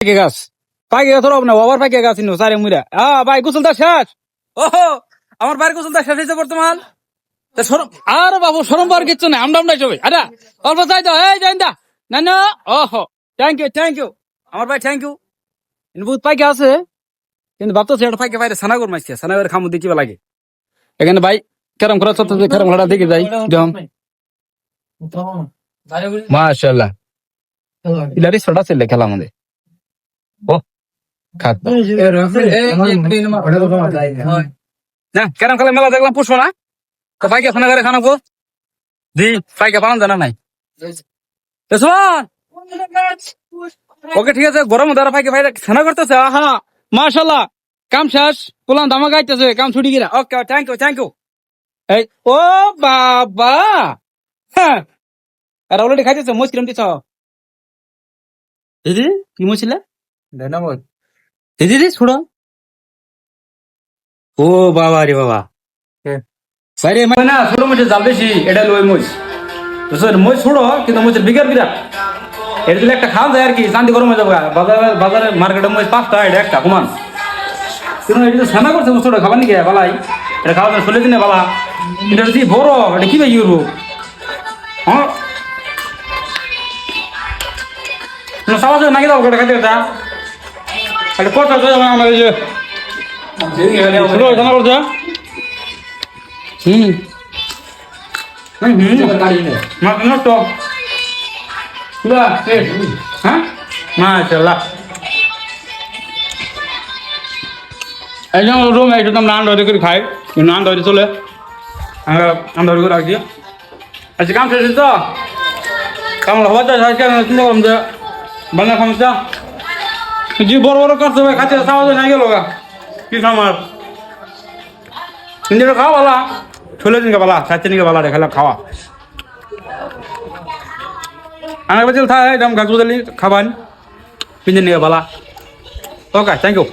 পাইকে গাছ ধরো না আবার পাইকে গাছ ইনো সারে মুইরা ভাই গোসলটা শেষ ওহো আমার ভাইয়ের গোসলটা শেষ হয়েছে বর্তমান আর বাবু সরম পাওয়ার কিচ্ছু নেই আমরাই সবাই আরে অল্প চাই তো এই যাই দা না না ওহো থ্যাংক ইউ আমার ভাই থ্যাংক ইউ বহুত পাইকে আছে কিন্তু ভাবতেছি এটা পাইকে বাইরে সানাগর মাইছে সানাগর খামু দেখিবা লাগে এখানে ভাই কেরম করা চলতেছে কেরম খেলাটা দেখে যাই মাশাআল্লাহ ইলারি ছোটা ছেলে খেলা আমাদের ও খাত না কেরম খেলা মেলা দেখলাম পুষবো না তো পাইকে খানা করে খানাবো জি পাইকে পালন জানা নাই ওকে ঠিক আছে গরম দ্বারা পাইকে ভাই খানা করতেছে আহা মাশাআল্লাহ কাম শেষ পোলান ধামা গাইতেছে কাম ছুটি গিরা ওকে থ্যাংক ইউ এই ও বাবা হ্যাঁ আর অলরেডি খাইতেছে মোজ কিরম দিছ দিদি কি মোছিলা দিদি ছোড়ো ও বাবা রে বাবা বাইরে না ছোট মুছে জাল বেশি এটা লই মোজ মই ছোড়ো কিন্তু মোচের বিঘার বিরাট এটা দিলে একটা খাওয়া যায় আর কি শান্তি গরম হয়ে যাবো বাজারে মার্কেটে মই 5টা এটা একটা কমান কিন্তু এটা ছানা করছে ছোট খাবার নাকি বালাই এটা খাওয়া যায় 16 দিনে বালা এটা যদি বড় এটা কি ভাই ইউরো হ্যাঁ সাবাস নাকি দাও এটা খাইতে এটা এটা কত যাবে আমার এই যে ছোট ছানা করছে নষ্ট হ্যাঁ মাশাআল্লাহ এই যে রুম একটু তো নান ধরে করে খাই নান ধরে চলে নান ধরে করে রাখছি আচ্ছা কাম শেষ তো কাম হওয়া যায় আজকে চিন্তা করলাম যে বাংলা খামটা জি বড় বড় করতে হবে খাতে সাওয়া নাই গেল কি খামার কিন্তু খাওয়া ভালা ছোলে দিনকে ভালা সাতটা দিনকে ভালা দেখালা খাওয়া আনার বাজে থাকে একদম গাছ বুঝালি খাবান পিঞ্জে নিয়ে ভালা ওকে থ্যাংক ইউ